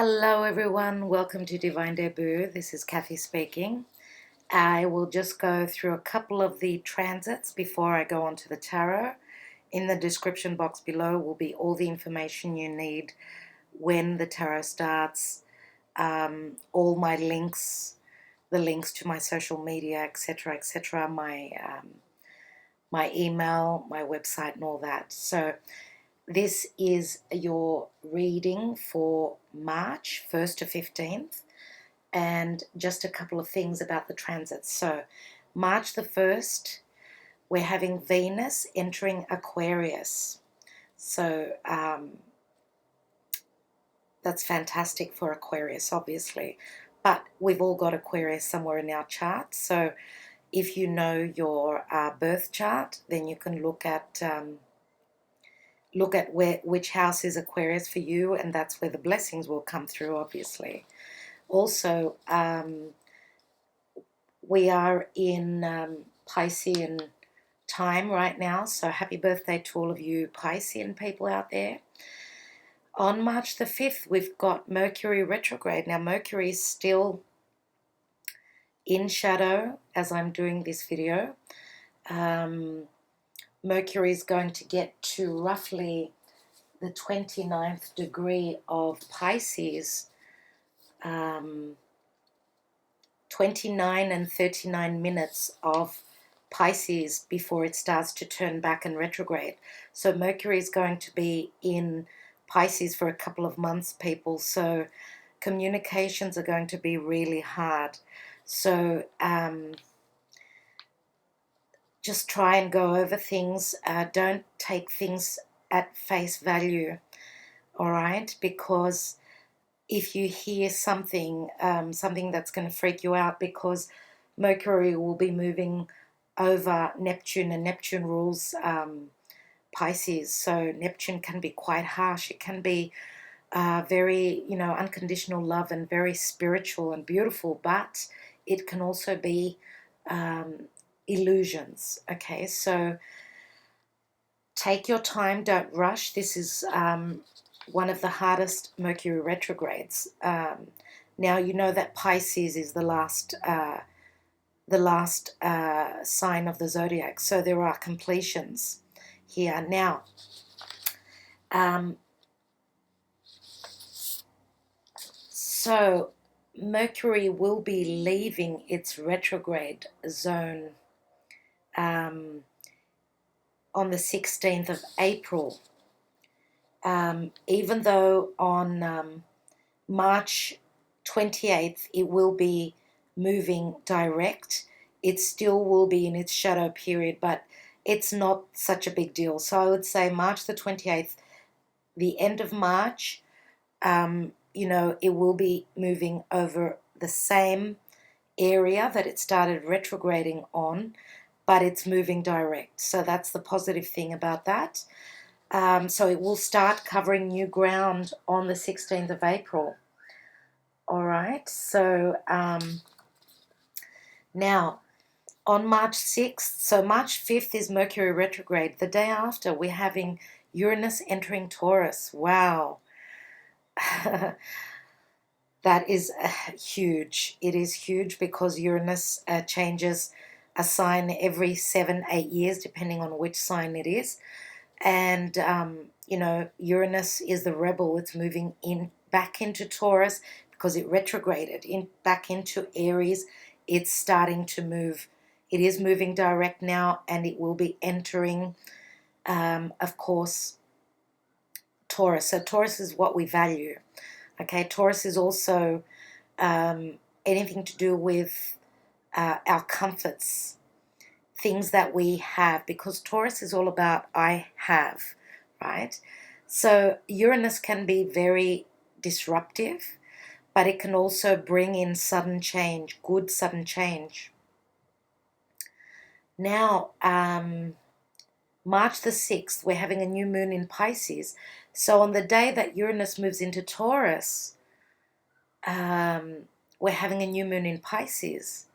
Hello everyone, welcome to Divine Debut. This is Kathy speaking. I will just go through a couple of the transits before I go on to the tarot. In the description box below will be all the information you need when the tarot starts, all my links, the links to my social media, etc., my email, my website and all that. So this is your reading for March 1st to 15th, and just a couple of things about the transits. So March the 1st, we're having Venus entering Aquarius. So that's fantastic for Aquarius, obviously. But we've all got Aquarius somewhere in our chart. So if you know your birth chart, then you can look at which house is Aquarius for you, and that's where the blessings will come through, obviously. Also, we are in Piscean time right now, so happy birthday to all of you Piscean people out there. On March the 5th, we've got Mercury retrograde. Now, Mercury is still in shadow as I'm doing this video. Mercury is going to get to roughly the 29th degree of Pisces, 29 and 39 minutes of Pisces before it starts to turn back and retrograde. So Mercury is going to be in Pisces for a couple of months, people. So communications are going to be really hard. So just try and go over things. Don't take things at face value, all right? Because if you hear something, something that's going to freak you out, because Mercury will be moving over Neptune, and Neptune rules Pisces. So Neptune can be quite harsh. It can be very, unconditional love and very spiritual and beautiful, but it can also be illusions. Okay, so take your time, don't rush. This is one of the hardest Mercury retrogrades. Now you know that Pisces is the last sign of the zodiac, so there are completions here. Now, so Mercury will be leaving its retrograde zone on the 16th of April. Even though on March 28th it will be moving direct, it still will be in its shadow period, but it's not such a big deal. So I would say March the 28th, the end of March, it will be moving over the same area that it started retrograding on, but it's moving direct. So that's the positive thing about that. So it will start covering new ground on the 16th of April. All right, so now on March 6th, so March 5th is Mercury retrograde. The day after, we're having Uranus entering Taurus. Wow. That is huge. It is huge because Uranus changes a sign every 7-8 years, depending on which sign it is. And, Uranus is the rebel. It's moving back into Taurus because it retrograded back into Aries. It's starting to move. It is moving direct now, and it will be entering, of course, Taurus. So Taurus is what we value. Okay, Taurus is also anything to do with our comforts, things that we have, because Taurus is all about I have, right? So Uranus can be very disruptive, but it can also bring in sudden change, good sudden change. Now, March the 6th, we're having a new moon in Pisces. So on the day that Uranus moves into Taurus, we're having a new moon in Pisces.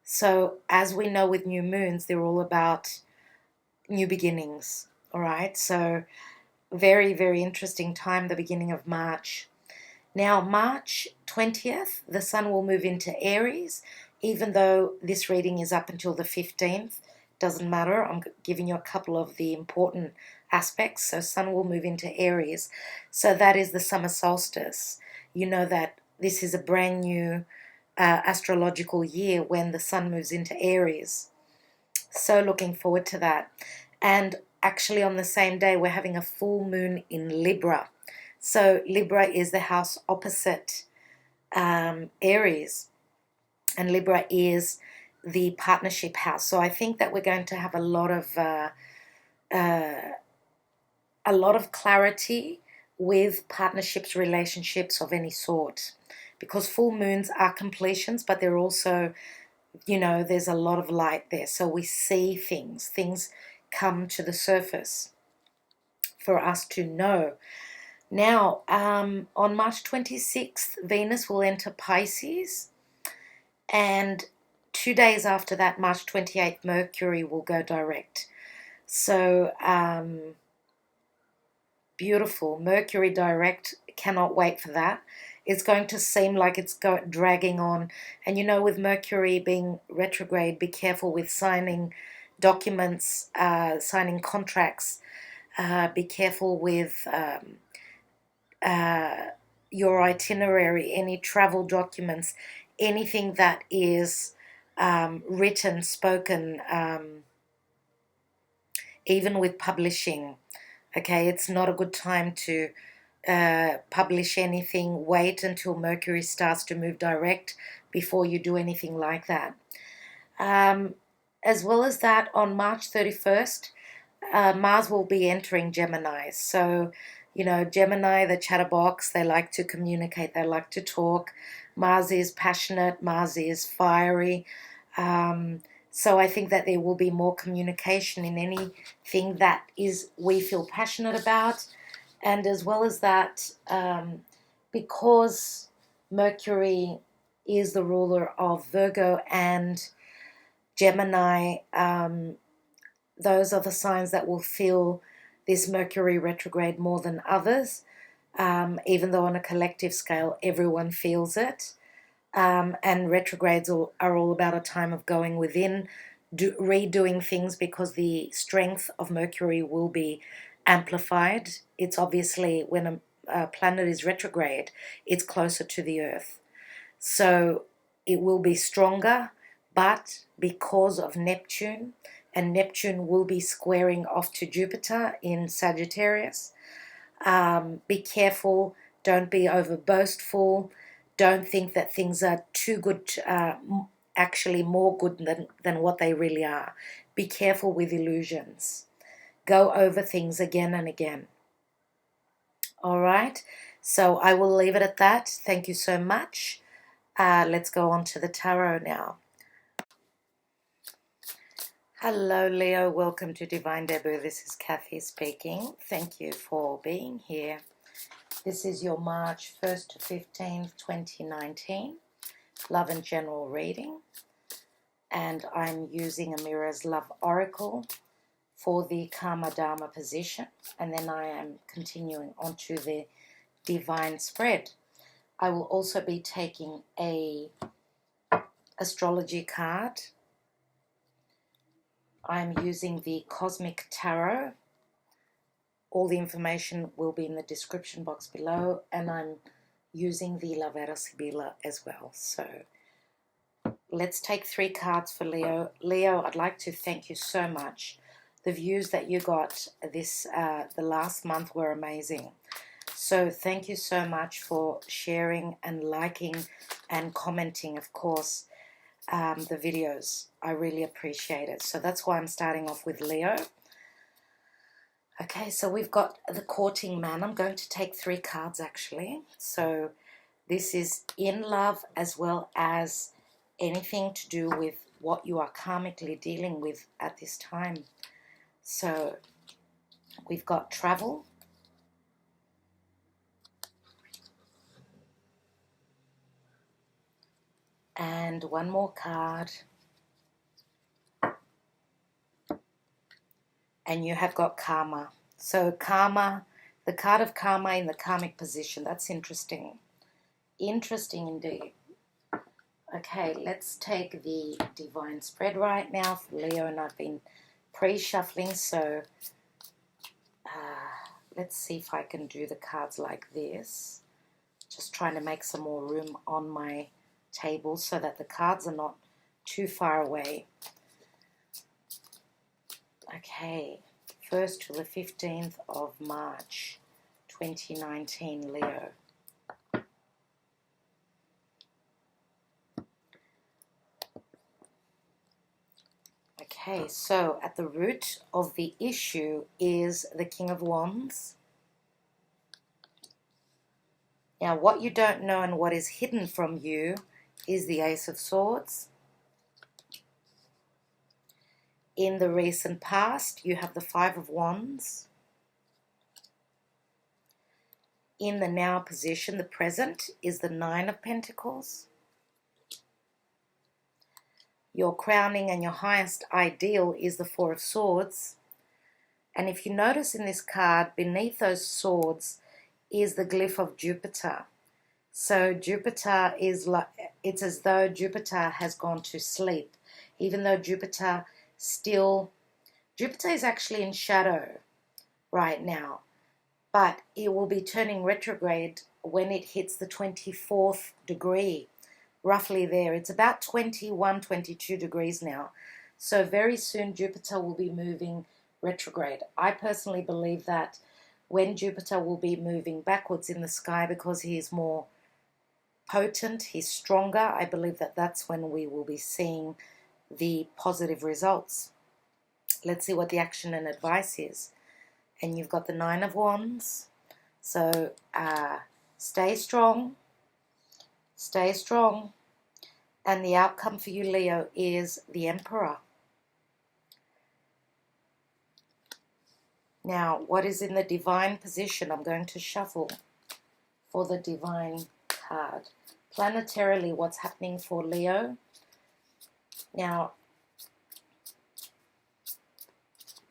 So as we know with new moons, they're all about new beginnings, all right? So very, very interesting time, the beginning of March. Now, March 20th, the sun will move into Aries, even though this reading is up until the 15th. Doesn't matter. I'm giving you a couple of the important aspects. So sun will move into Aries. So that is the summer solstice. You know that this is a brand new astrological year when the sun moves into Aries. So looking forward to that. And actually on the same day, we're having a full moon in Libra. So Libra is the house opposite Aries, and Libra is the partnership house. So I think that we're going to have a lot of clarity with partnerships, relationships of any sort, because full moons are completions, but they're also, you know, there's a lot of light there. So we see things come to the surface for us to know. Now, on March 26th, Venus will enter Pisces, and 2 days after that, March 28th, Mercury will go direct. So, beautiful. Mercury direct, cannot wait for that. It's going to seem like it's dragging on. And you know, with Mercury being retrograde, be careful with signing documents, signing contracts. Be careful with your itinerary, any travel documents, anything that is written, spoken, even with publishing. Okay, it's not a good time to publish anything. Wait until Mercury starts to move direct before you do anything like that. As well as that, on March 31st, Mars will be entering Gemini. So, you know, Gemini, the chatterbox, they like to communicate, they like to talk. Mars is passionate, Mars is fiery. So I think that there will be more communication in anything that we feel passionate about. And as well as that, because Mercury is the ruler of Virgo and Gemini, those are the signs that will feel this Mercury retrograde more than others, even though on a collective scale everyone feels it. And retrogrades are all about a time of going within, redoing things, because the strength of Mercury will be amplified. It's obviously, when a planet is retrograde, it's closer to the Earth. So it will be stronger, but because of Neptune, and Neptune will be squaring off to Jupiter in Sagittarius, be careful, don't be over boastful, don't think that things are too good, actually more good than what they really are. Be careful with illusions. Go over things again and again. All right, so I will leave it at that. Thank you so much. Let's go on to the tarot now. Hello, Leo. Welcome to Divine Debut. This is Kathy speaking. Thank you for being here. This is your March 1st to 15th, 2019 Love and General reading. And I'm using AMIRA'S Love Oracle for the Karma Dharma position. And then I am continuing onto the Divine Spread. I will also be taking a astrology card. I'm using the Cosmic Tarot. All the information will be in the description box below, and I'm using the VERA SIBILLA as well. So let's take 3 cards for Leo. Leo, I'd like to thank you so much. The views that you got the last month were amazing. So thank you so much for sharing and liking and commenting, of course, the videos. I really appreciate it. So that's why I'm starting off with Leo. Okay, so we've got the Courting Man. I'm going to take 3 cards actually. So this is in love as well as anything to do with what you are karmically dealing with at this time. So we've got travel. And one more card. And you have got karma. So karma, the card of karma in the karmic position. That's interesting. Interesting indeed. Okay, let's take the divine spread right now for Leo, and I've been pre-shuffling, so let's see if I can do the cards like this. Just trying to make some more room on my table so that the cards are not too far away. Okay, 1st to the 15th of March, 2019, Leo. Okay, so at the root of the issue is the King of Wands. Now, what you don't know and what is hidden from you is the Ace of Swords. In the recent past, you have the Five of Wands. In the now position, the present, is the Nine of Pentacles. Your crowning and your highest ideal is the Four of Swords. And if you notice in this card, beneath those swords is the glyph of Jupiter. So Jupiter is like, it's as though Jupiter has gone to sleep. Even though Jupiter is actually in shadow right now. But it will be turning retrograde when it hits the 24th degree. Roughly there. It's about 21, 22 degrees now. So very soon Jupiter will be moving retrograde. I personally believe that when Jupiter will be moving backwards in the sky because he is more potent, he's stronger, I believe that that's when we will be seeing the positive results. Let's see what the action and advice is. And you've got the Nine of Wands. So stay strong. Stay strong. And the outcome for you, Leo, is the Emperor. Now, what is in the divine position? I'm going to shuffle for the divine card. Planetarily, what's happening for Leo? Now,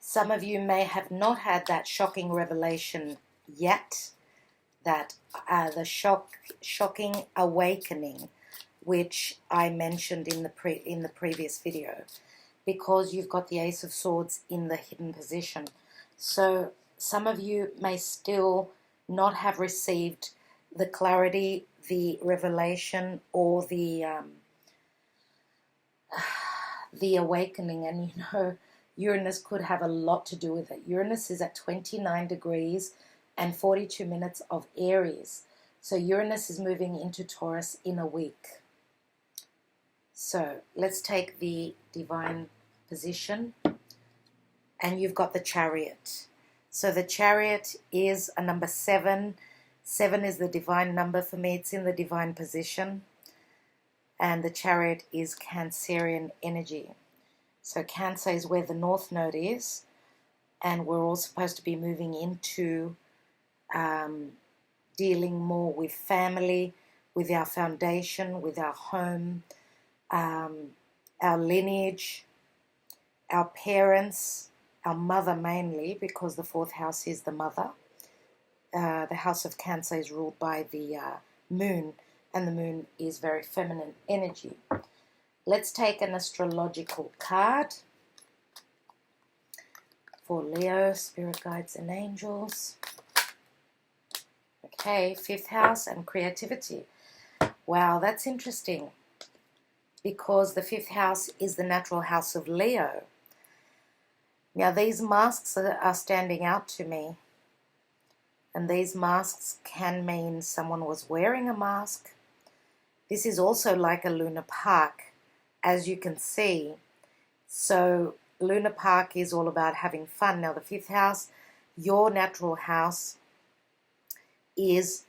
some of you may have not had that shocking revelation yet, that the shocking awakening, which I mentioned in the previous video, because you've got the Ace of Swords in the hidden position. So some of you may still not have received the clarity, the revelation, or the awakening. And you know, Uranus could have a lot to do with it. Uranus is at 29 degrees and 42 minutes of Aries. So Uranus is moving into Taurus in a week. So let's take the divine position. And you've got the Chariot. So the Chariot is a number 7. 7 is the divine number for me. It's in the divine position. And the Chariot is Cancerian energy. So Cancer is where the North Node is. And we're all supposed to be moving into dealing more with family, with our foundation, with our home, our lineage, our parents, our mother mainly, because the 4th house is the mother. The house of Cancer is ruled by the moon, and the moon is very feminine energy. Let's take an astrological card for Leo, spirit guides and angels. Okay, 5th house and creativity. Wow, that's interesting, because the 5th house is the natural house of Leo. Now, these masks are standing out to me. And these masks can mean someone was wearing a mask. This is also like a Luna Park, as you can see. So, Luna Park is all about having fun. Now, the 5th house, your natural house, is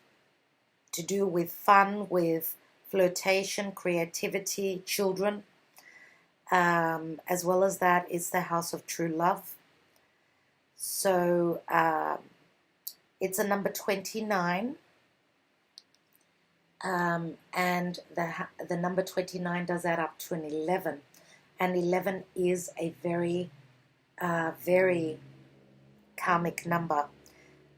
to do with fun, with flirtation, creativity, children. As well as that, it's the house of true love. So it's a number 29, and the number 29 does add up to an 11, and 11 is a very, very karmic number.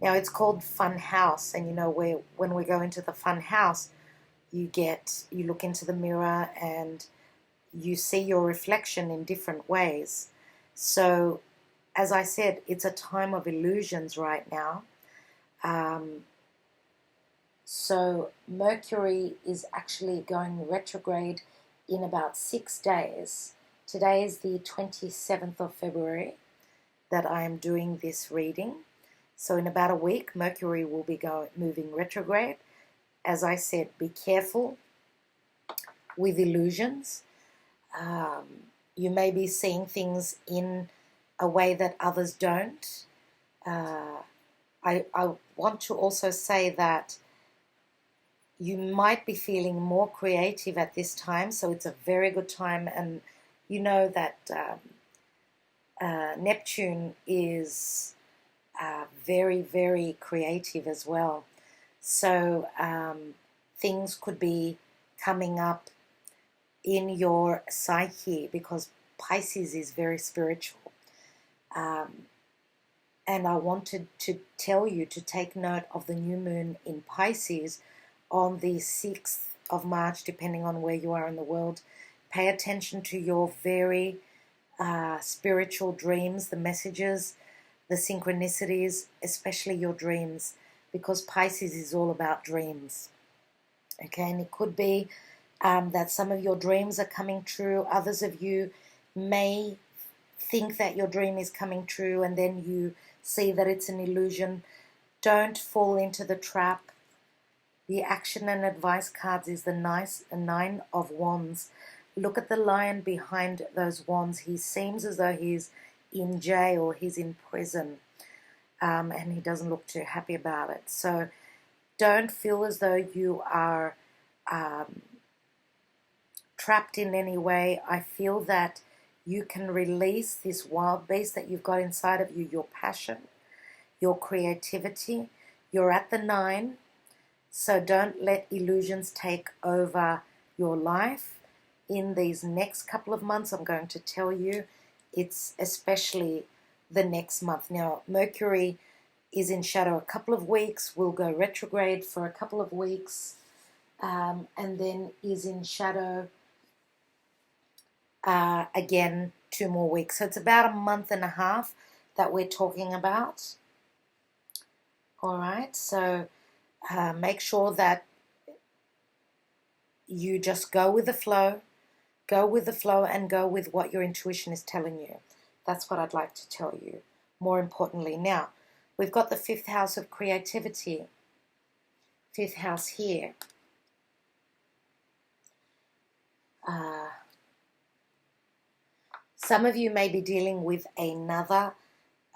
Now, it's called Fun House, and you know, when we go into the Fun House, you look into the mirror and you see your reflection in different ways. So, as I said, it's a time of illusions right now. So Mercury is actually going retrograde in about 6 days. Today is the 27th of February that I am doing this reading. So in about a week, Mercury will be moving retrograde. As I said, be careful with illusions. You may be seeing things in a way that others don't. I want to also say that you might be feeling more creative at this time, so it's a very good time. And you know that Neptune is very, very creative as well. So things could be coming up in your psyche, because Pisces is very spiritual. And I wanted to tell you to take note of the new moon in Pisces on the 6th of March, depending on where you are in the world. Pay attention to your very spiritual dreams, the messages, the synchronicities, especially your dreams, because Pisces is all about dreams. Okay, and it could be that some of your dreams are coming true. Others of you may think that your dream is coming true, and then you see that it's an illusion. Don't fall into the trap. The action and advice cards is the 9 of Wands. Look at the lion behind those wands. He seems as though he's in jail, he's in prison, and he doesn't look too happy about it. So don't feel as though you are trapped in any way. I feel that you can release this wild beast that you've got inside of you, your passion, your creativity. You're at the 9, so don't let illusions take over your life. In these next couple of months, I'm going to tell you, it's especially the next month. Now, Mercury is in shadow a couple of weeks, will go retrograde for a couple of weeks, and then is in shadow again 2 more weeks. So it's about a month and a half that we're talking about. All right, so make sure that you just go with the flow. Go with the flow and go with what your intuition is telling you. That's what I'd like to tell you. More importantly, now, we've got the 5th house of creativity. 5th house here. Some of you may be dealing with another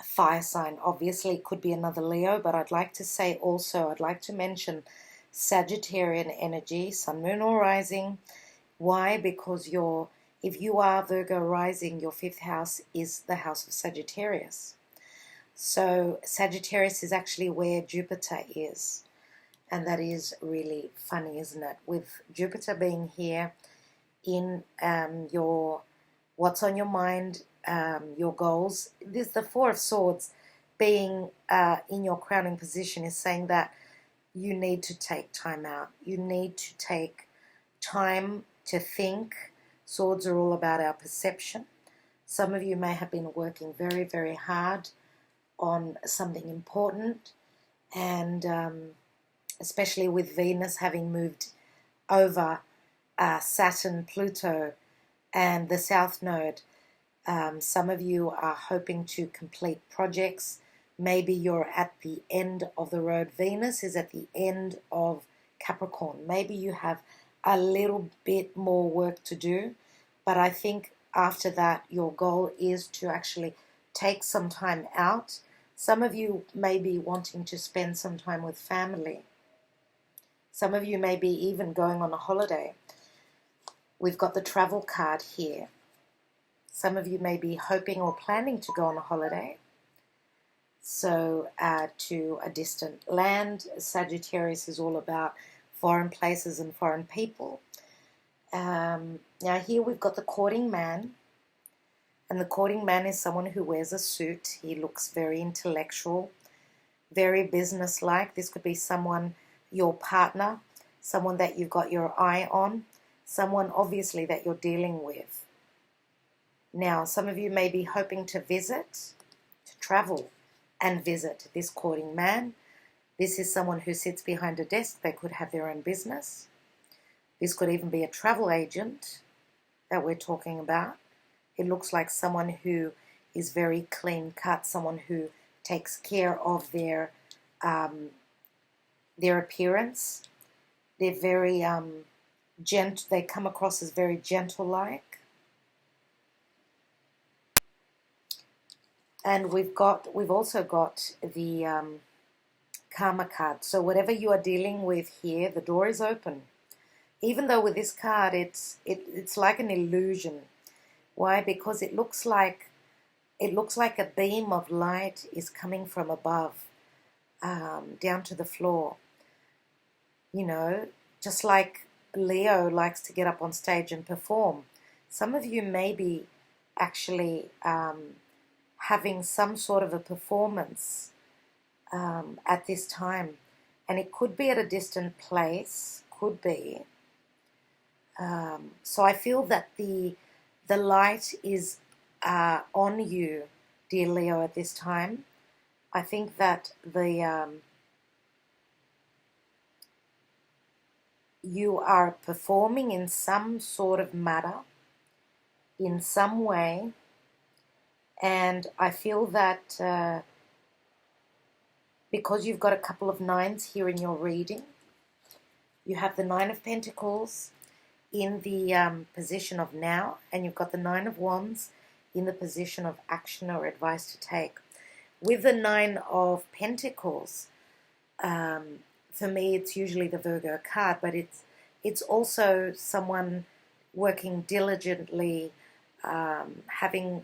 fire sign. Obviously, it could be another Leo, but I'd like to say also, I'd like to mention Sagittarian energy, Sun, Moon, or Rising. Why? Because if you are Virgo rising, your 5th house is the house of Sagittarius. So Sagittarius is actually where Jupiter is. And that is really funny, isn't it? With Jupiter being here in your what's on your mind, your goals. This, the 4 of Swords being in your crowning position, is saying that you need to take time out. You need to take time to think. Swords are all about our perception. Some of you may have been working very, very hard on something important, and especially with Venus having moved over Saturn, Pluto, and the South Node. Some of you are hoping to complete projects. Maybe you're at the end of the road. Venus is at the end of Capricorn. Maybe you have a little bit more work to do, but I think after that your goal is to actually take some time out. Some of you may be wanting to spend some time with family. Some of you may be even going on a holiday. We've got the travel card here. Some of you may be hoping or planning to go on a holiday, so to a distant land. Sagittarius is all about foreign places and foreign people. Now here we've got the courting man, and the courting man is someone who wears a suit. He looks very intellectual, very businesslike. This could be someone, your partner, someone that you've got your eye on, someone obviously that you're dealing with. Now, some of you may be hoping to visit, to travel and visit this courting man. This is someone who sits behind a desk. They could have their own business. This could even be a travel agent that we're talking about. It looks like someone who is very clean cut, someone who takes care of their appearance. They're very gentle. They come across as very gentle-like. And we've also got the Karma card. So whatever you are dealing with here, the door is open. Even though with this card, it's like an illusion. Why? Because it looks like a beam of light is coming from above down to the floor. You know, just like Leo likes to get up on stage and perform. Some of you may be actually having some sort of a performance at this time. And it could be at a distant place, could be. So I feel that the light is on you, dear Leo, at this time. I think that you are performing in some sort of matter, in some way, and I feel that because you've got a couple of nines here in your reading, you have the Nine of Pentacles in the position of now, and you've got the Nine of Wands in the position of action or advice to take. With the Nine of Pentacles, for me, it's usually the Virgo card, but it's also someone working diligently, having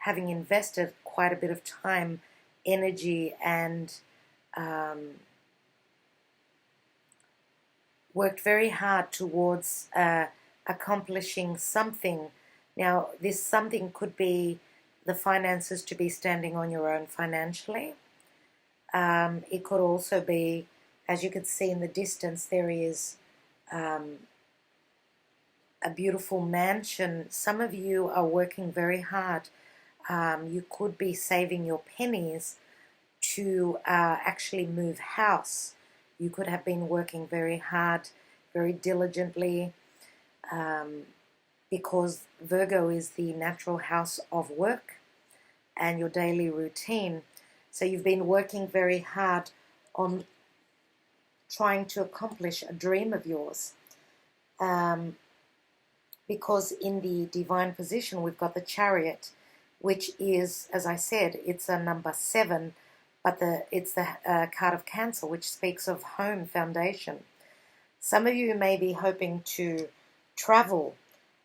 invested quite a bit of time, energy, and worked very hard towards accomplishing something. Now, this something could be the finances, to be standing on your own financially. It could also be, as you can see in the distance, there is a beautiful mansion. Some of you are working very hard. You could be saving your pennies to actually move house. You could have been working very hard, very diligently, because Virgo is the natural house of work and your daily routine. So you've been working very hard on trying to accomplish a dream of yours. Because in the divine position, we've got the Chariot, which is, as I said, it's a number 7, but it's the card of Cancer, which speaks of home foundation. Some of you may be hoping to travel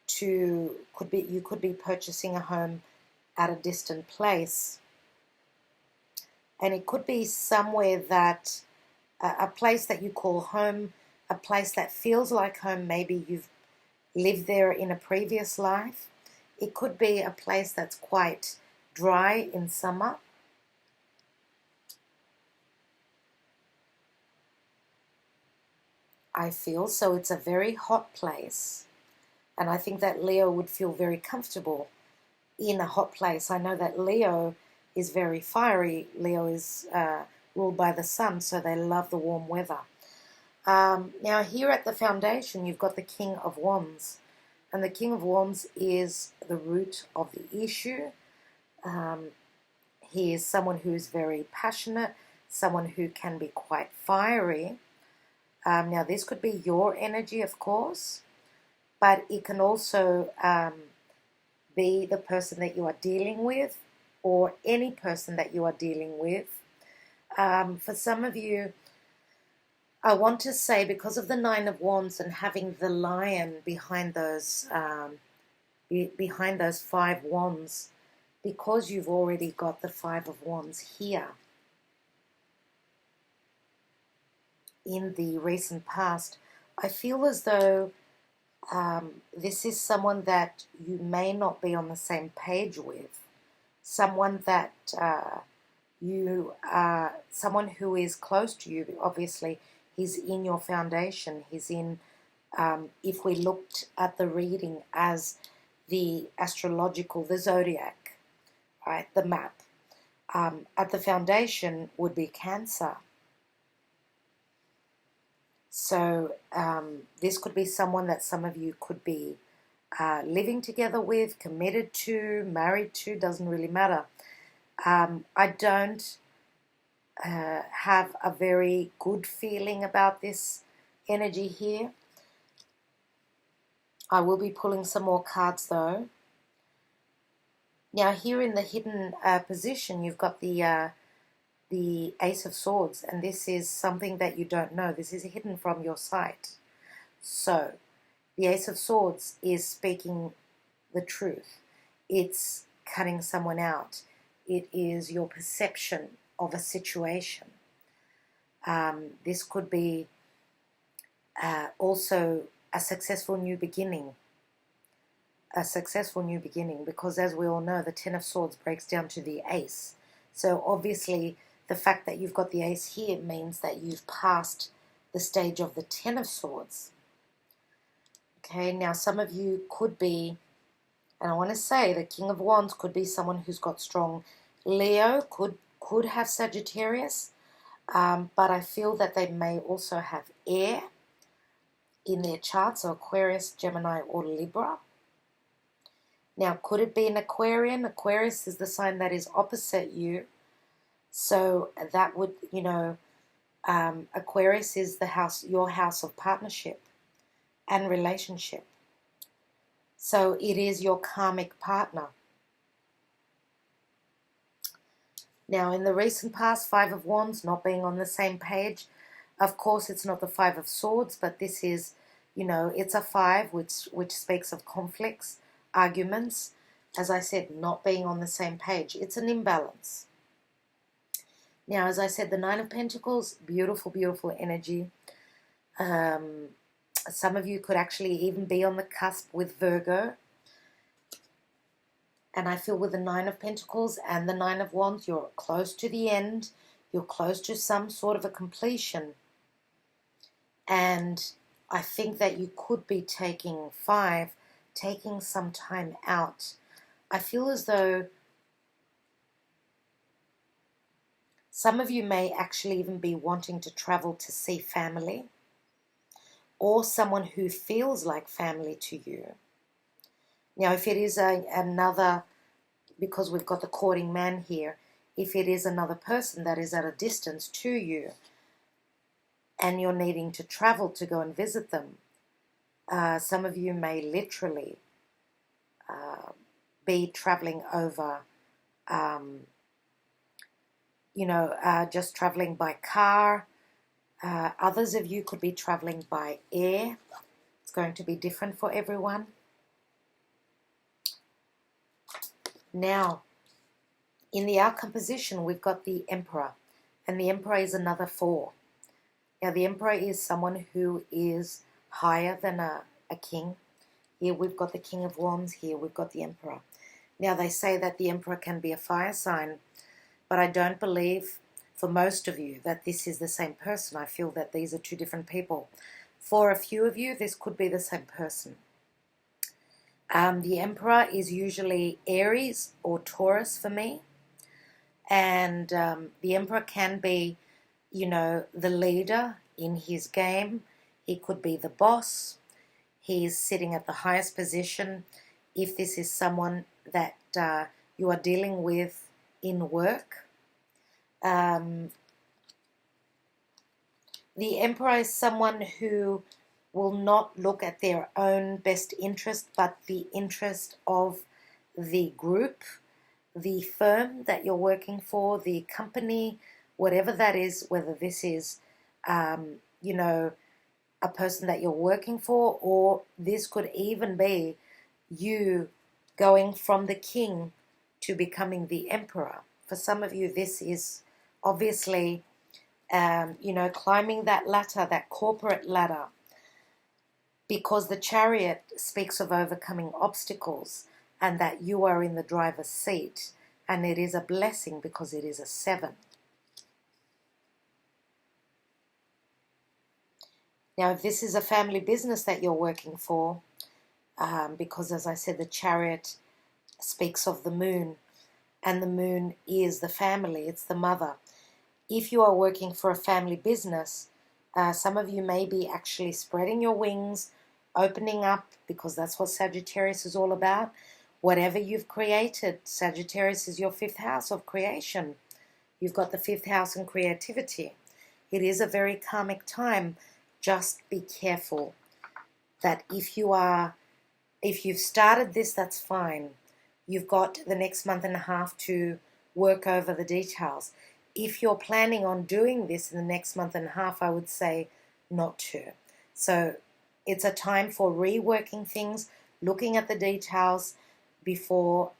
to, you could be purchasing a home at a distant place. And it could be somewhere that, a place that you call home, a place that feels like home. Maybe you've lived there in a previous life. It could be a place that's quite dry in summer. I feel so it's a very hot place. And I think that Leo would feel very comfortable in a hot place. I know that Leo is very fiery. Leo is ruled by the sun, so they love the warm weather. Now here at the foundation, you've got the King of Wands. And the King of Wands is the root of the issue. He is someone who is very passionate, someone who can be quite fiery. Now this could be your energy, of course, but it can also be the person that you are dealing with, or any person that you are dealing with. For some of you, I want to say, because of the Nine of Wands and having the lion behind those 5 wands, because you've already got the 5 of Wands here in the recent past, I feel as though this is someone that you may not be on the same page with. Someone that someone who is close to you. Obviously, He's in your foundation. He's in, if we looked at the reading as the astrological, the zodiac, right, the map, at the foundation would be Cancer. So this could be someone that some of you could be living together with, committed to, married to, doesn't really matter. I don't have a very good feeling about this energy here. I will be pulling some more cards though. Now here in the hidden position, you've got the Ace of Swords, and this is something that you don't know. This is hidden from your sight. So the Ace of Swords is speaking the truth. It's cutting someone out. It is your perception of a situation. This could be also a successful new beginning. A successful new beginning, because as we all know, the Ten of Swords breaks down to the Ace. So obviously the fact that you've got the Ace here means that you've passed the stage of the Ten of Swords. Okay, now some of you could be, and I want to say the King of Wands could be someone who's got strong Leo, could have Sagittarius, but I feel that they may also have air in their chart, so Aquarius, Gemini, or Libra. Now, could it be an Aquarian? Aquarius is the sign that is opposite you. So that would, you know, Aquarius is the house, your house of partnership and relationship. So it is your karmic partner. Now, in the recent past, Five of Wands not being on the same page. Of course, it's not the Five of Swords, but this is, you know, it's a five, which speaks of conflicts, arguments. As I said, not being on the same page. It's an imbalance. Now, as I said, the Nine of Pentacles, beautiful, beautiful energy. Some of you could actually even be on the cusp with Virgo. And I feel with the Nine of Pentacles and the Nine of Wands, you're close to the end. You're close to some sort of a completion. And I think that you could be taking some time out. I feel as though some of you may actually even be wanting to travel to see family, or someone who feels like family to you. Now, if it is another, because we've got the courting man here, if it is another person that is at a distance to you and you're needing to travel to go and visit them, some of you may literally be traveling over, just traveling by car. Others of you could be traveling by air. It's going to be different for everyone. Now, in the outcome position, we've got the Emperor, and the Emperor is another 4. Now, the Emperor is someone who is higher than a king. Here we've got the King of Wands, here we've got the Emperor. Now, they say that the Emperor can be a fire sign, but I don't believe, for most of you, that this is the same person. I feel that these are two different people. For a few of you, this could be the same person. The Emperor is usually Aries or Taurus for me. And the Emperor can be, you know, the leader in his game. He could be the boss. He's sitting at the highest position. If this is someone that you are dealing with in work. The Emperor is someone who will not look at their own best interest, but the interest of the group, the firm that you're working for, the company, whatever that is, whether this is, a person that you're working for, or this could even be you going from the king to becoming the emperor. For some of you, this is obviously, climbing that ladder, that corporate ladder, because the Chariot speaks of overcoming obstacles and that you are in the driver's seat, and it is a blessing because it is a 7. Now, if this is a family business that you're working for, because as I said, the Chariot speaks of the moon, and the moon is the family, it's the mother. If you are working for a family business, some of you may be actually spreading your wings, opening up, because that's what Sagittarius is all about. Whatever you've created, Sagittarius is your 5th house of creation. You've got the 5th house in creativity. It is a very karmic time. Just be careful that if you've started this, that's fine. You've got the next month and a half to work over the details. If you're planning on doing this in the next month and a half, I would say not to. So it's a time for reworking things, looking at the details before.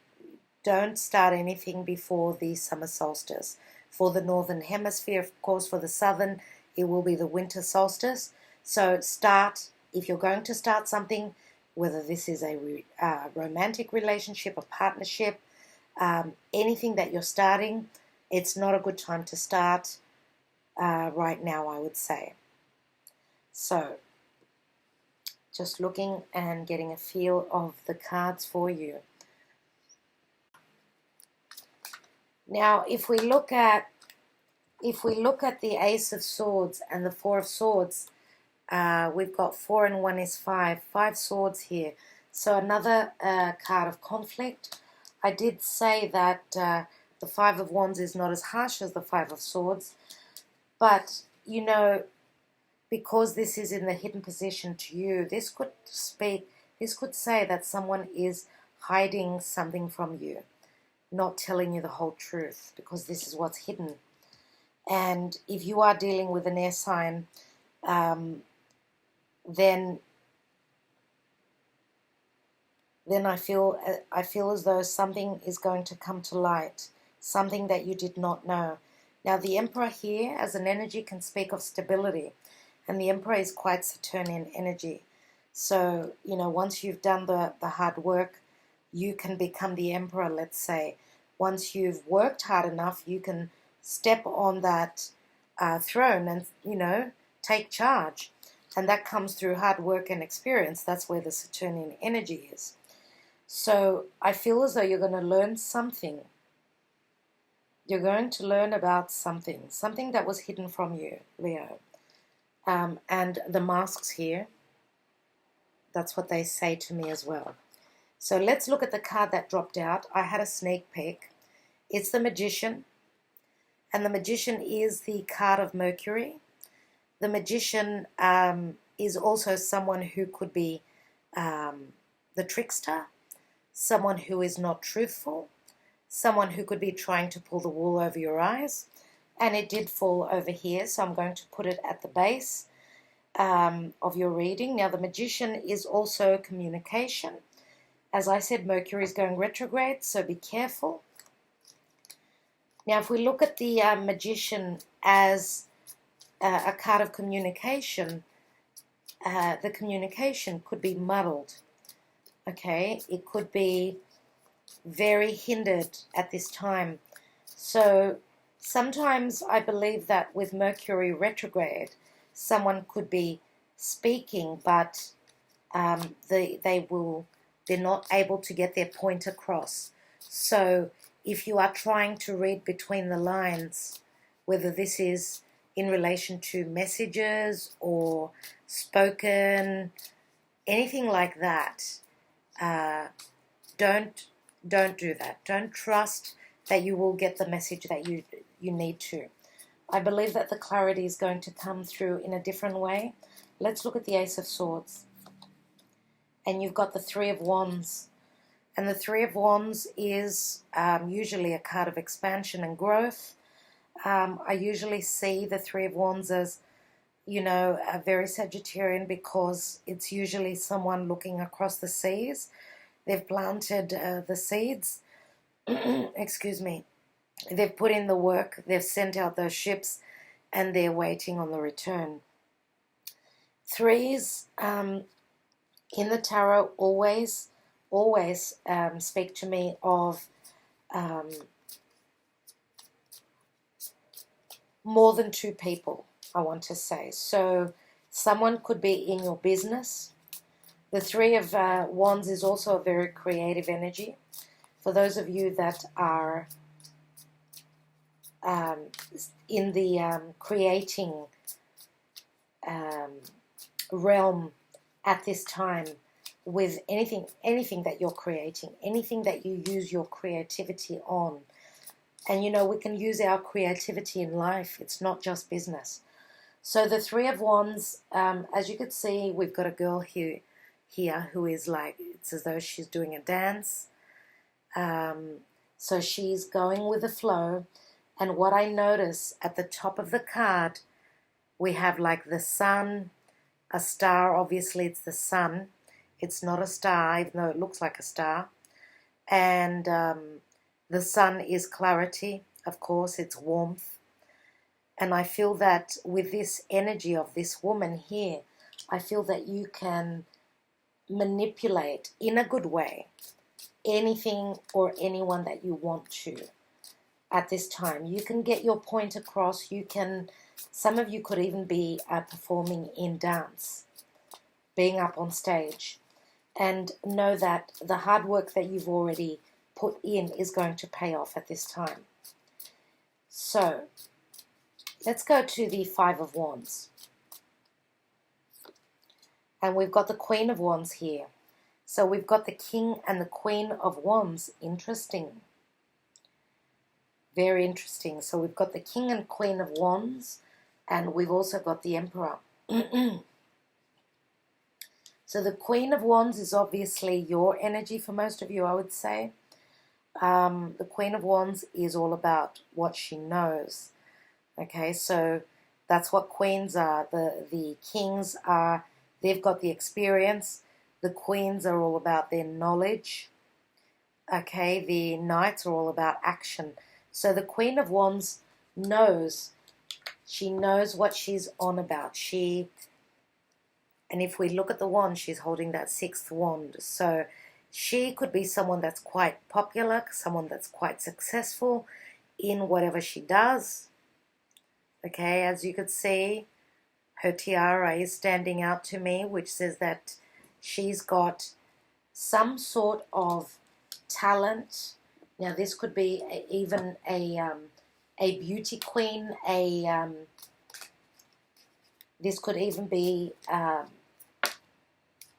Don't start anything before the summer solstice. For the northern hemisphere, of course, for the southern, it will be the winter solstice. So start, if you're going to start something, whether this is a romantic relationship, a partnership, anything that you're starting, it's not a good time to start right now, I would say. So, just looking and getting a feel of the cards for you. Now, if we look at the Ace of Swords and the Four of Swords, we've got 4 and 1 is 5. 5 swords here. So another card of conflict. I did say that the 5 of Wands is not as harsh as the 5 of Swords, but you know, because this is in the hidden position to you, this could say that someone is hiding something from you, not telling you the whole truth, because this is what's hidden. And if you are dealing with an air sign, then I feel as though something is going to come to light, something that you did not know. Now, the Emperor here, as an energy, can speak of stability, and the Emperor is quite Saturnian energy. So, you know, once you've done the hard work, you can become the Emperor, let's say. Once you've worked hard enough, you can step on that throne and, you know, take charge. And that comes through hard work and experience. That's where the Saturnian energy is. So I feel as though you're going to learn something. You're going to learn about something that was hidden from you, Leo. And the masks here, that's what they say to me as well. So let's look at the card that dropped out. I had a sneak peek. It's the Magician. And the Magician is the card of Mercury. The Magician is also someone who could be the trickster, someone who is not truthful, someone who could be trying to pull the wool over your eyes. And it did fall over here, so I'm going to put it at the base of your reading. Now, the Magician is also communication. As I said, Mercury is going retrograde, so be careful. Now, if we look at the Magician as a card of communication, the communication could be muddled. Okay, it could be very hindered at this time. So sometimes I believe that with Mercury retrograde, someone could be speaking, but they're not able to get their point across. So if you are trying to read between the lines, whether this is in relation to messages or spoken, anything like that, don't do that. Don't trust that you will get the message that you need to. I believe that the clarity is going to come through in a different way. Let's look at the Ace of Swords. And you've got the Three of Wands. And the Three of Wands is usually a card of expansion and growth. I usually see the Three of Wands as, you know, a very Sagittarian, because it's usually someone looking across the seas. They've planted the seeds. Excuse me. They've put in the work. They've sent out those ships, and they're waiting on the return. Threes in the tarot always speak to me of more than two people, I want to say. So Someone could be in your business. The Three of Wands is also a very creative energy. For those of you that are in the creating realm at this time, with anything that you're creating, anything that you use your creativity on. And you know, we can use our creativity in life. It's not just business. So the Three of Wands, as you could see, we've got a girl here who is like, it's as though she's doing a dance. So she's going with the flow. And what I notice at the top of the card, we have like the sun, a star. Obviously it's the sun. It's not a star, even though it looks like a star. And the sun is clarity, of course, it's warmth. And I feel that with this energy of this woman here, I feel that you can manipulate in a good way anything or anyone that you want to at this time. You can get your point across. You can, some of you could even be performing in dance, being up on stage. And know that the hard work that you've already put in is going to pay off at this time. So, let's go to the Five of Wands. And we've got the Queen of Wands here. So we've got the King and the Queen of Wands. Interesting. Very interesting. So we've got the King and Queen of Wands. And we've also got the Emperor. So the Queen of Wands is obviously your energy for most of you, I would say. The Queen of Wands is all about what she knows. Okay, so that's what queens are. The kings are, they've got the experience. The queens are all about their knowledge. Okay, the knights are all about action. So the Queen of Wands knows. She knows what she's on about. And if we look at the wand, she's holding that sixth wand. So she could be someone that's quite popular, someone that's quite successful in whatever she does. Okay, as you could see, her tiara is standing out to me, which says that she's got some sort of talent. Now, this could be even a beauty queen. This could even be...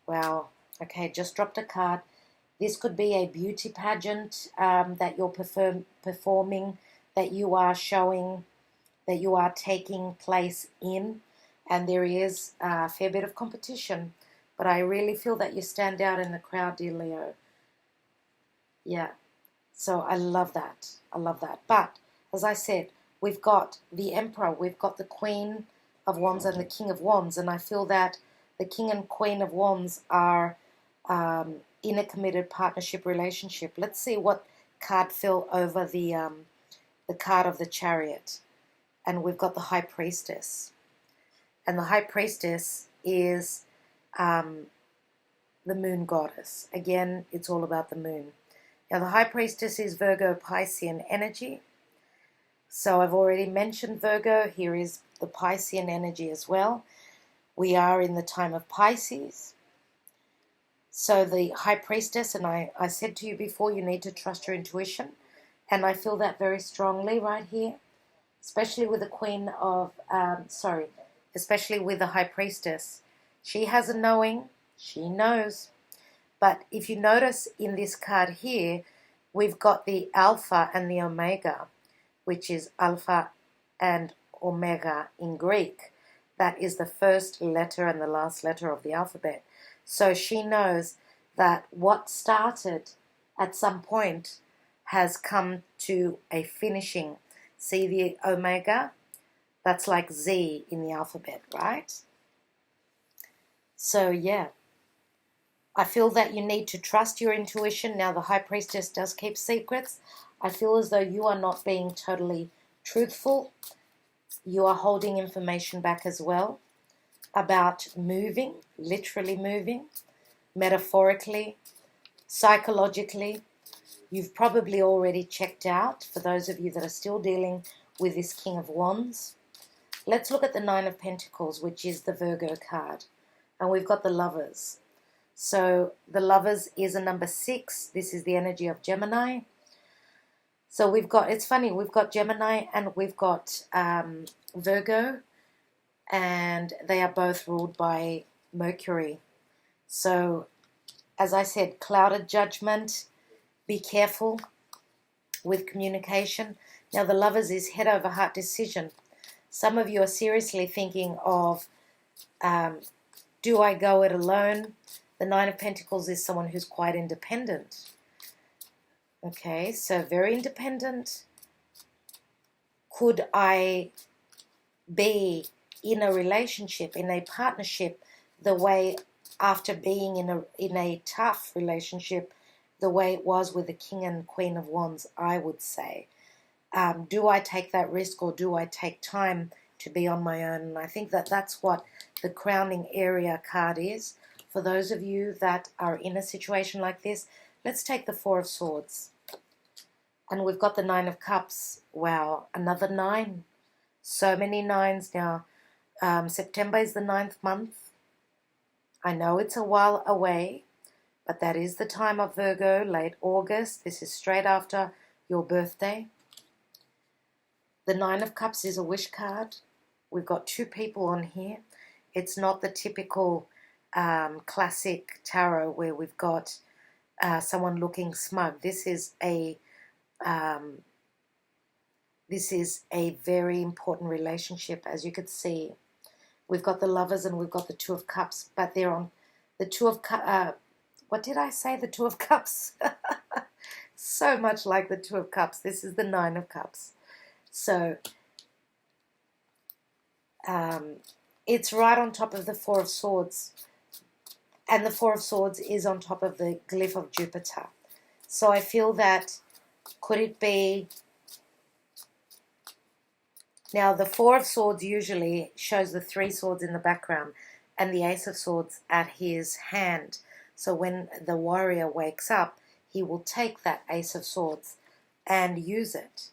wow, okay, just dropped a card. This could be a beauty pageant that you're performing, that you are showing, that you are taking place in. And there is a fair bit of competition. But I really feel that you stand out in the crowd, dear Leo. Yeah, so I love that. I love that. But, as I said, we've got the Emperor, we've got the Queen of Wands and the King of Wands. And I feel that the King and Queen of Wands are in a committed partnership relationship. Let's see what card fell over the card of the Chariot. And we've got the High Priestess. And the High Priestess is the Moon Goddess. Again, it's all about the Moon. Now, the High Priestess is Virgo Piscean energy. So I've already mentioned Virgo. Here is the Piscean energy as well. We are in the time of Pisces. So the High Priestess, and I said to you before, you need to trust your intuition. And I feel that very strongly right here, especially with the Queen of, especially with the High Priestess. She has a knowing, she knows. But if you notice in this card here, we've got the Alpha and the Omega, which is Alpha and Omega in Greek. That is the first letter and the last letter of the alphabet. So she knows that what started at some point has come to a finishing. See the Omega? That's like Z in the alphabet, right? So yeah, I feel that you need to trust your intuition. Now, the High Priestess does keep secrets. I feel as though you are not being totally truthful. You are holding information back as well about moving, literally moving, metaphorically, psychologically. You've probably already checked out, for those of you that are still dealing with this King of Wands. Let's look at the Nine of Pentacles, which is the Virgo card. And we've got the Lovers. So the Lovers is a number 6. This is the energy of Gemini. So we've got, it's funny, we've got Gemini and we've got Virgo. And they are both ruled by Mercury. So, as I said, clouded judgment. Be careful with communication. Now, the Lovers is head over heart decision. Some of you are seriously thinking of, do I go it alone? The Nine of Pentacles is someone who's quite independent. Okay, so very independent. Could I be in a relationship, in a partnership, the way after being in a tough relationship, the way it was with the King and Queen of Wands, I would say. Do I take that risk, or do I take time to be on my own? And I think that that's what the crowning area card is. For those of you that are in a situation like this, let's take the Four of Swords. And we've got the Nine of Cups. Wow, another 9. So many 9s now. September is the 9th month. I know it's a while away, but that is the time of Virgo, late August. This is straight after your birthday. The Nine of Cups is a wish card. We've got 2 people on here. It's not the typical classic tarot where we've got someone looking smug. This is a very important relationship, as you could see. We've got the Lovers and we've got the Two of Cups, but they're on the Two of Cups. What did I say? The Two of Cups. So much like the Two of Cups. This is the Nine of Cups. So it's right on top of the Four of Swords. And the Four of Swords is on top of the glyph of Jupiter. So I feel that, could it be... Now, the Four of Swords usually shows the 3 swords in the background and the Ace of Swords at his hand. So when the warrior wakes up, he will take that Ace of Swords and use it.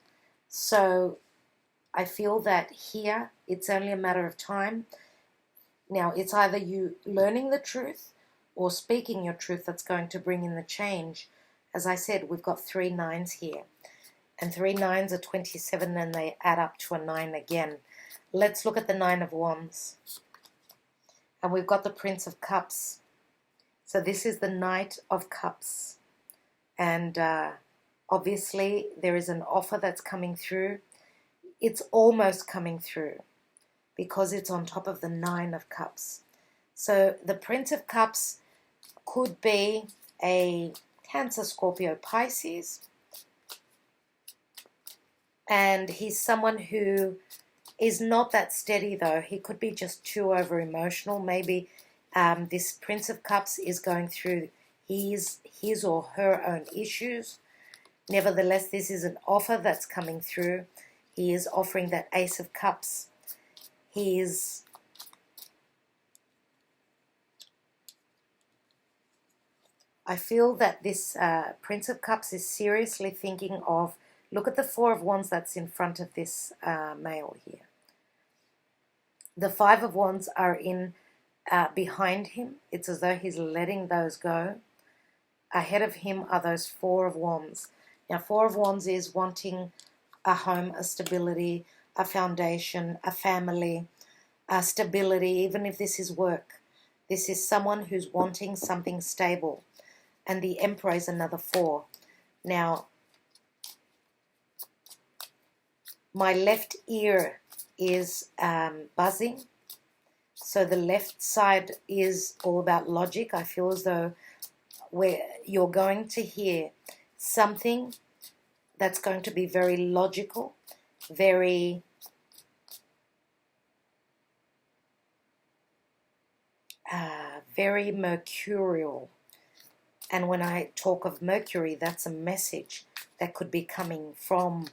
So I feel that here it's only a matter of time. Now, it's either you learning the truth or speaking your truth that's going to bring in the change. As I said, we've got 3 9s here. And 3 9s are 27, and they add up to a 9 again. Let's look at the Nine of Wands. And we've got the Prince of Cups. So this is the Knight of Cups. And obviously there is an offer that's coming through. It's almost coming through because it's on top of the Nine of Cups. So the Prince of Cups could be a Cancer, Scorpio, Pisces. And he's someone who is not that steady, though. He could be just too over-emotional. Maybe this Prince of Cups is going through his or her own issues. Nevertheless, this is an offer that's coming through. He is offering that Ace of Cups. I feel that this Prince of Cups is seriously thinking of... Look at the Four of Wands that's in front of this male here. The Five of Wands are in behind him. It's as though he's letting those go. Ahead of him are those Four of Wands. Now, Four of Wands is wanting a home, a stability, a foundation, a family, a stability, even if this is work. This is someone who's wanting something stable. And the Emperor is another 4. Now, my left ear is buzzing. So the left side is all about logic. I feel as though you're going to hear something that's going to be very logical, very mercurial. And when I talk of Mercury, that's a message that could be coming from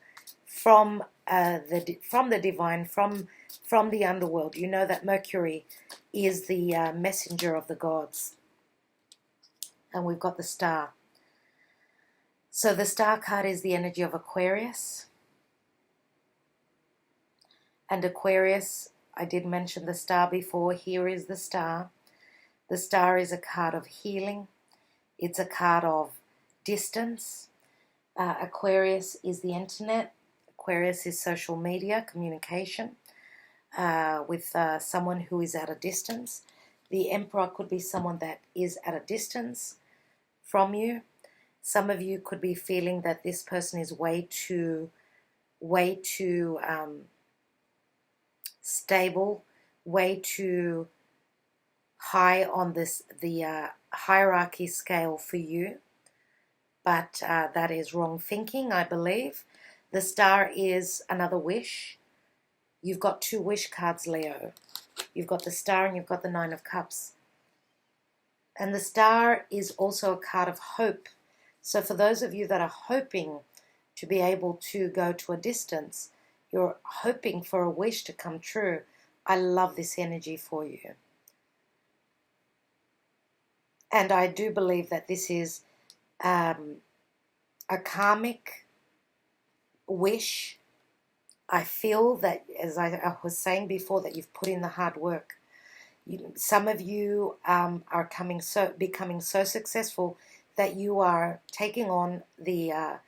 the divine, from the underworld. You know that Mercury is the messenger of the gods. And we've got the Star. So the Star card is the energy of Aquarius. And Aquarius, I did mention the star before. Here is the star. The star is a card of healing. It's a card of distance. Aquarius is the internet. Aquarius is social media, communication with someone who is at a distance. The Emperor could be someone that is at a distance from you. Some of you could be feeling that this person is way too stable, way too high on the hierarchy scale for you. But that is wrong thinking, I believe. The star is another wish. You've got two wish cards, Leo. You've got the star and you've got the Nine of Cups. And the star is also a card of hope. So for those of you that are hoping to be able to go to a distance, you're hoping for a wish to come true. I love this energy for you. And I do believe that this is a karmic wish. I feel that, as I was saying before, that you've put in the hard work. Some of you are becoming so successful that you are taking on the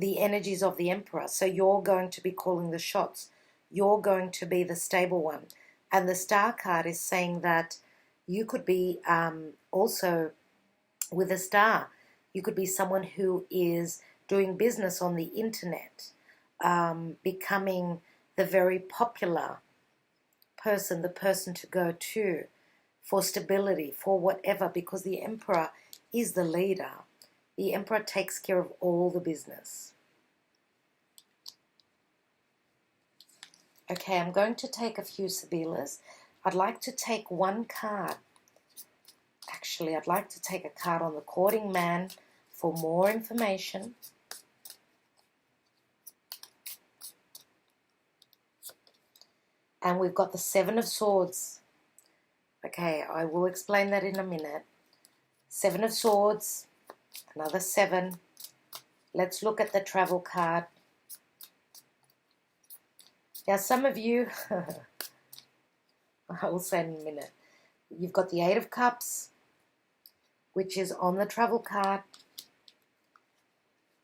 energies of the Emperor. So you're going to be calling the shots. You're going to be the stable one. And the star card is saying that you could be also with a star. You could be someone who is doing business on the internet, becoming the very popular person, the person to go to for stability, for whatever, because the Emperor is the leader. The Emperor takes care of all the business. Okay, I'm going to take a few Sibillas. I'd like to take one card. Actually, I'd like to take a card on the courting man for more information. And we've got the Seven of Swords. Okay, I will explain that in a minute. Seven of Swords, another seven. Let's look at the travel card. Now, some of you, I will say in a minute, you've got the Eight of Cups, which is on the travel card.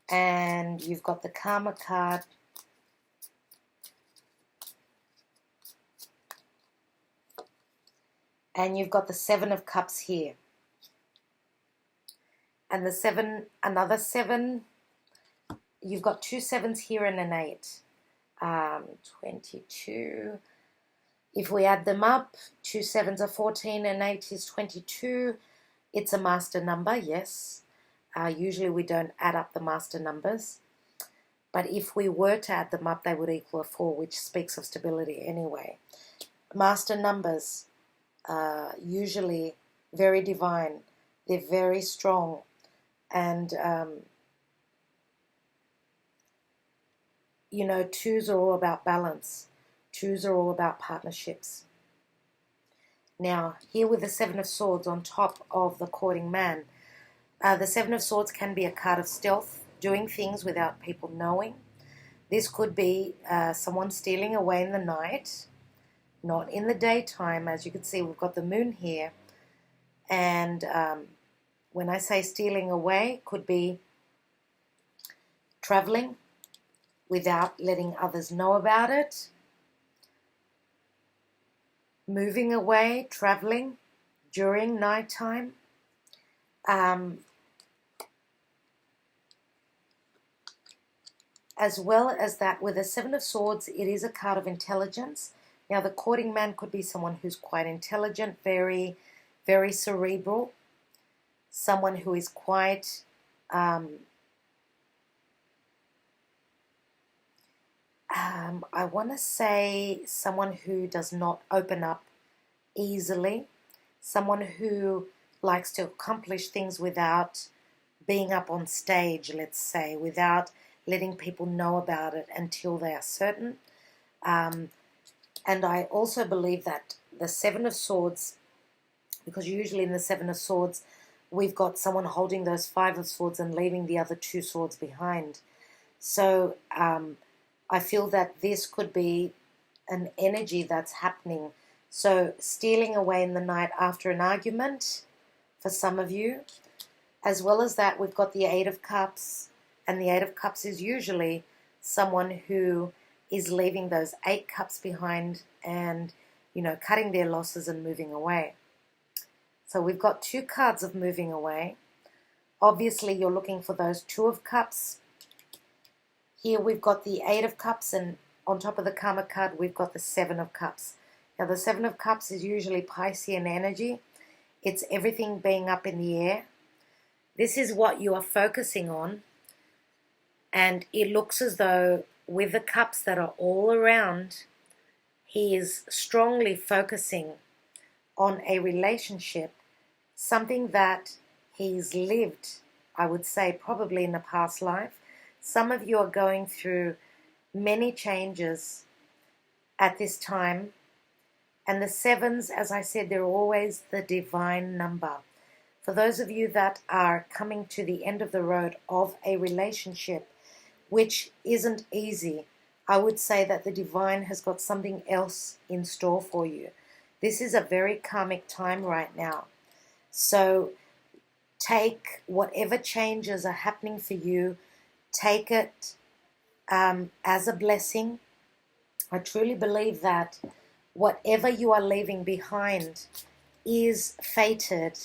And you've got the Karma card. And you've got the Seven of Cups here. And the seven, another seven, you've got two sevens here and an eight. 22. If we add them up, two sevens are 14 and 8 is 22. It's a master number, yes. Usually we don't add up the master numbers. But if we were to add them up, they would equal a 4, which speaks of stability anyway. Master numbers are usually very divine. They're very strong. And, you know, twos are all about balance. Twos are all about partnerships. Now, here with the Seven of Swords on top of the courting man, the Seven of Swords can be a card of stealth, doing things without people knowing. This could be someone stealing away in the night, not in the daytime. As you can see, we've got the moon here. And when I say stealing away, could be traveling without letting others know about it. Moving away, traveling during nighttime. As well as that, with the Seven of Swords, it is a card of intelligence. Now, the courting man could be someone who's quite intelligent, very, very cerebral. Someone who is quite I want to say someone who does not open up easily, someone who likes to accomplish things without being up on stage, let's say, without letting people know about it until they are certain. And I also believe that the Seven of Swords, because usually in the Seven of Swords, we've got someone holding those Five of Swords and leaving the other two swords behind. So I feel that this could be an energy that's happening. So stealing away in the night after an argument for some of you. As well as that, we've got the Eight of Cups. And the Eight of Cups is usually someone who is leaving those 8 cups behind and, cutting their losses and moving away. So we've got 2 cards of moving away. Obviously, you're looking for those 2 of Cups. Here we've got the 8 of Cups, and on top of the Karma card, we've got the 7 of Cups. Now, the 7 of Cups is usually Piscean energy. It's everything being up in the air. This is what you are focusing on. And it looks as though with the cups that are all around, he is strongly focusing on a relationship, something that he's lived, I would say, probably in a past life. Some of you are going through many changes at this time. And the 7s, as I said, they're always the divine number. For those of you that are coming to the end of the road of a relationship, which isn't easy, I would say that the divine has got something else in store for you. This is a very karmic time right now. So take whatever changes are happening for you, take it as a blessing. I truly believe that whatever you are leaving behind is fated.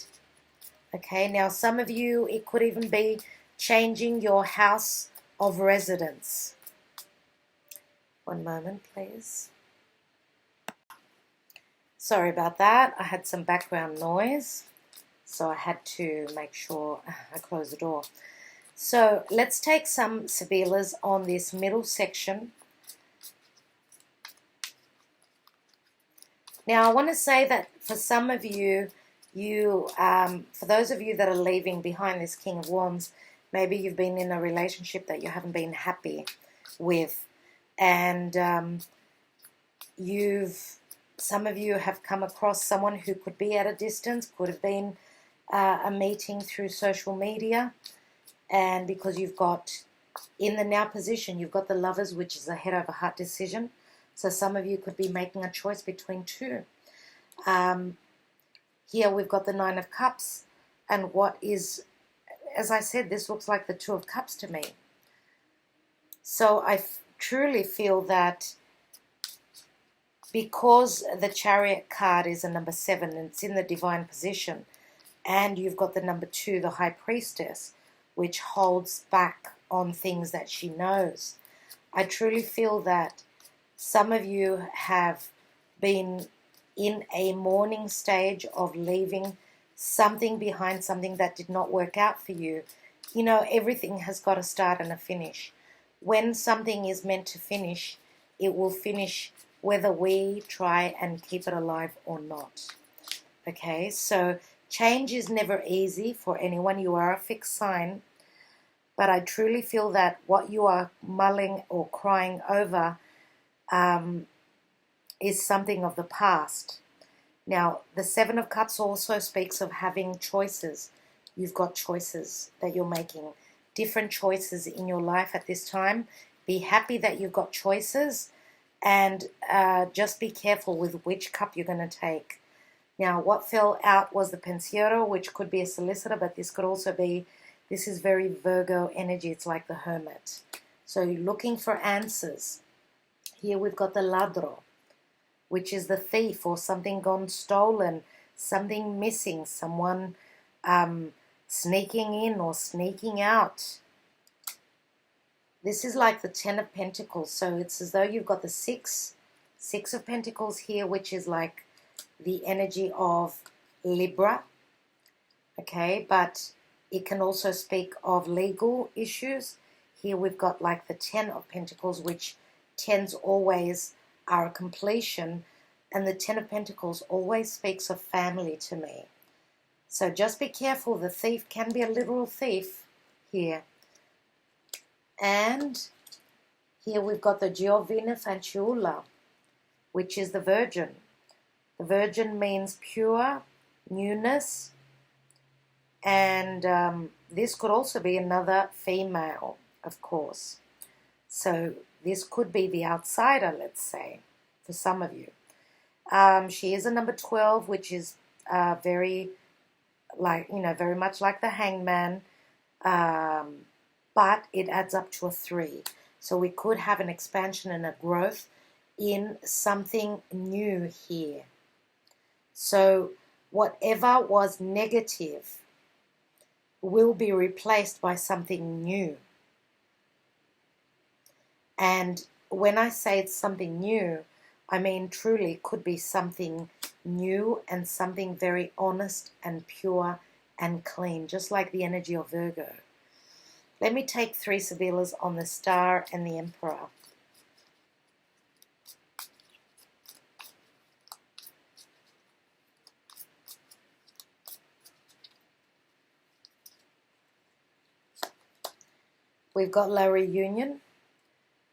Okay, now some of you, it could even be changing your house of residence. One moment, please. Sorry about that. I had some background noise, so I had to make sure I close the door. So let's take some Sibillas on this middle section. Now, I want to say that for some of you, for those of you that are leaving behind this King of Wands, maybe you've been in a relationship that you haven't been happy with, and some of you have come across someone who could be at a distance, could have been a meeting through social media, and because you've got, in the now position, you've got the Lovers, which is a head over heart decision. So some of you could be making a choice between 2. Here we've got the 9 of Cups, and what is, as I said, this looks like the 2 of Cups to me. So I truly feel that because the Chariot card is a number 7 and it's in the divine position, and you've got the number 2, the High Priestess, which holds back on things that she knows, I truly feel that some of you have been in a mourning stage of leaving something behind, something that did not work out for you. Everything has got a start and a finish. When something is meant to finish, it will finish whether we try and keep it alive or not. Okay, so change is never easy for anyone. You are a fixed sign. But I truly feel that what you are mulling or crying over is something of the past. Now, the 7 of Cups also speaks of having choices. You've got choices that you're making, different choices in your life at this time. Be happy that you've got choices, and just be careful with which cup you're going to take. Now, what fell out was the Pensiero, which could be a solicitor, but this could also be, this is very Virgo energy. It's like the Hermit. So you're looking for answers. Here we've got the Ladro, which is the thief, or something gone stolen, something missing, someone sneaking in or sneaking out. This is like the 10 of Pentacles. So it's as though you've got the 6 of Pentacles here, which is like the energy of Libra. Okay, but it can also speak of legal issues. Here we've got like the 10 of Pentacles, which 10s always are a completion, and the 10 of Pentacles always speaks of family to me. So just be careful. The thief can be a literal thief here. And here we've got the Giovina Fanciulla, which is the Virgin. The Virgin means pure, newness, and this could also be another female, of course. So this could be the outsider, let's say, for some of you. She is a number 12, which is very, like, very much like the hangman, but it adds up to a 3. So we could have an expansion and a growth in something new here. So whatever was negative will be replaced by something new. And when I say it's something new, I mean truly it could be something new and something very honest and pure and clean, just like the energy of Virgo. Let me take 3 Sibillas on the Star and the Emperor. We've got La Reunion,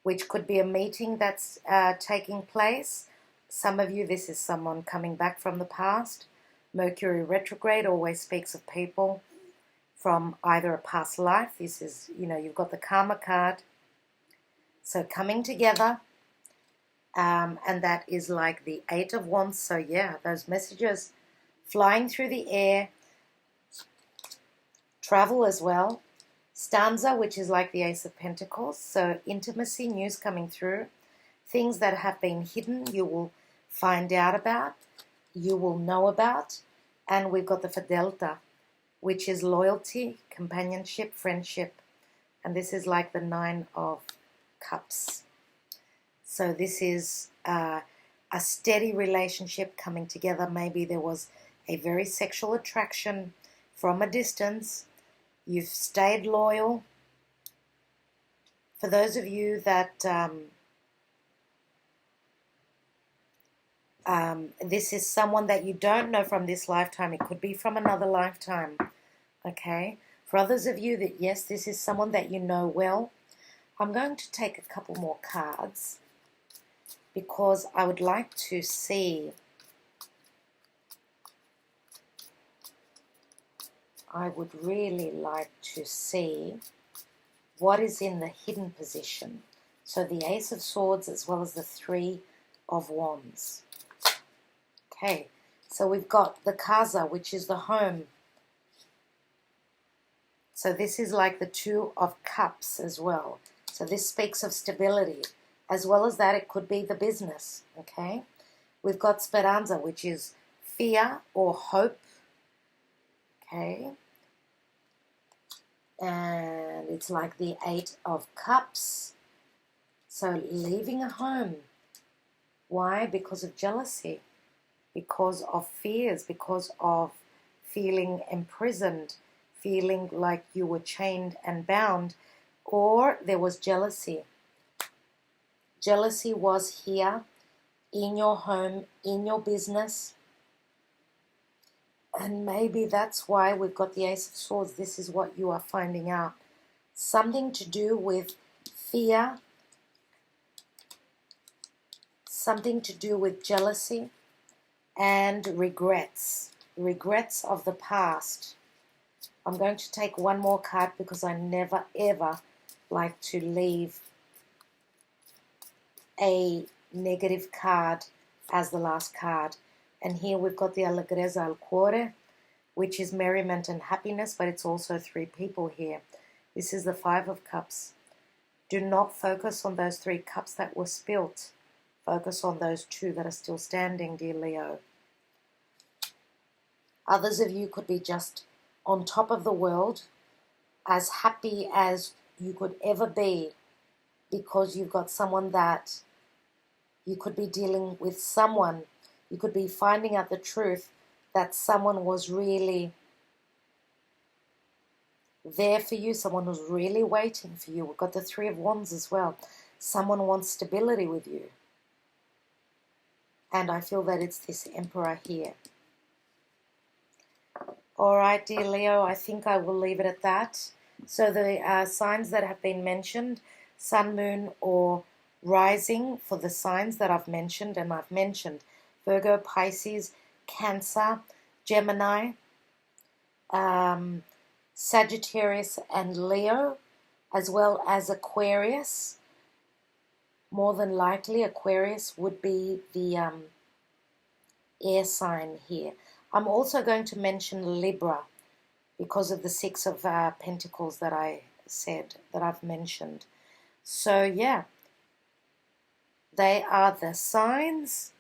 which could be a meeting that's taking place. Some of you, this is someone coming back from the past. Mercury retrograde always speaks of people from either a past life. This is, you've got the Karma card. So coming together, and that is like the 8 of Wands. So yeah, those messages flying through the air, travel as well. Stanza, which is like the Ace of Pentacles, so intimacy, news coming through. Things that have been hidden, you will find out about, you will know about. And we've got the Fidelta, which is loyalty, companionship, friendship. And this is like the 9 of Cups. So this is a steady relationship coming together. Maybe there was a very sexual attraction from a distance. You've stayed loyal. For those of you that this is someone that you don't know from this lifetime, it could be from another lifetime, okay? For others of you that, yes, this is someone that you know well, I'm going to take a couple more cards because I would like to see, I would really like to see what is in the hidden position. So the Ace of Swords as well as the 3 of Wands. Okay, so we've got the Casa, which is the home. So this is like the 2 of Cups as well. So this speaks of stability. As well as that, it could be the business, okay? We've got Speranza, which is fear or hope, okay? And it's like the 8 of Cups. So leaving a home. Why? Because of jealousy, because of fears, because of feeling imprisoned, feeling like you were chained and bound, or there was jealousy. Jealousy was here in your home, in your business. And maybe that's why we've got the Ace of Swords. This is what you are finding out. Something to do with fear. Something to do with jealousy and regrets. Regrets of the past. I'm going to take one more card because I never ever like to leave a negative card as the last card. And here we've got the Allegrezza al Cuore, which is merriment and happiness, but it's also 3 people here. This is the 5 of Cups. Do not focus on those 3 cups that were spilt. Focus on those 2 that are still standing, dear Leo. Others of you could be just on top of the world, as happy as you could ever be, because you've got someone that you could be dealing with someone. You could be finding out the truth that someone was really there for you. Someone was really waiting for you. We've got the 3 of Wands as well. Someone wants stability with you. And I feel that it's this Emperor here. All right, dear Leo, I think I will leave it at that. So the signs that have been mentioned, Sun, Moon, or Rising, for the signs that I've mentioned, and I've mentioned Virgo, Pisces, Cancer, Gemini, Sagittarius and Leo, as well as Aquarius. more than likely Aquarius would be the air sign here. I'm also going to mention Libra because of the Six of Pentacles that I said, that I've mentioned. So yeah, they are the signs.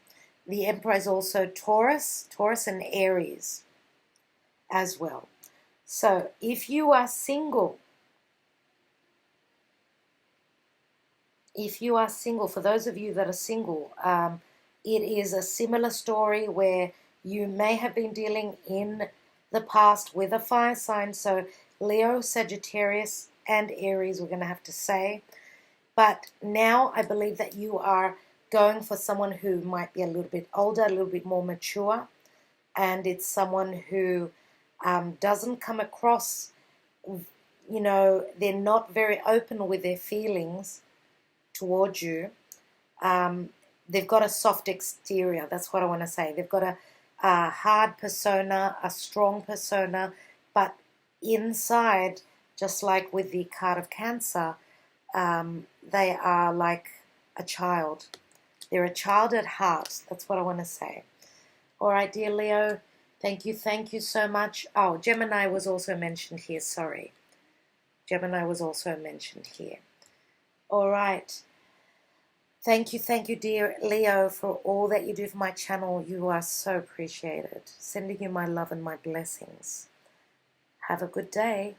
The Emperor is also Taurus and Aries as well. So if you are single, for those of you that are single, it is a similar story where you may have been dealing in the past with a fire sign. So Leo, Sagittarius, and Aries, we're going to have to say. But now I believe that you are going for someone who might be a little bit older, a little bit more mature. And it's someone who doesn't come across, you know, they're not very open with their feelings towards you. They've got a soft exterior. That's what I want to say. They've got a hard persona, a strong persona, but inside, just like with the card of Cancer, they are like a child. They're a child at heart. That's what I want to say. All right, dear Leo, thank you so much. Oh, Gemini was also mentioned here. Sorry. Gemini was also mentioned here. All right. Thank you, dear Leo, for all that you do for my channel. You are so appreciated. Sending you my love and my blessings. Have a good day.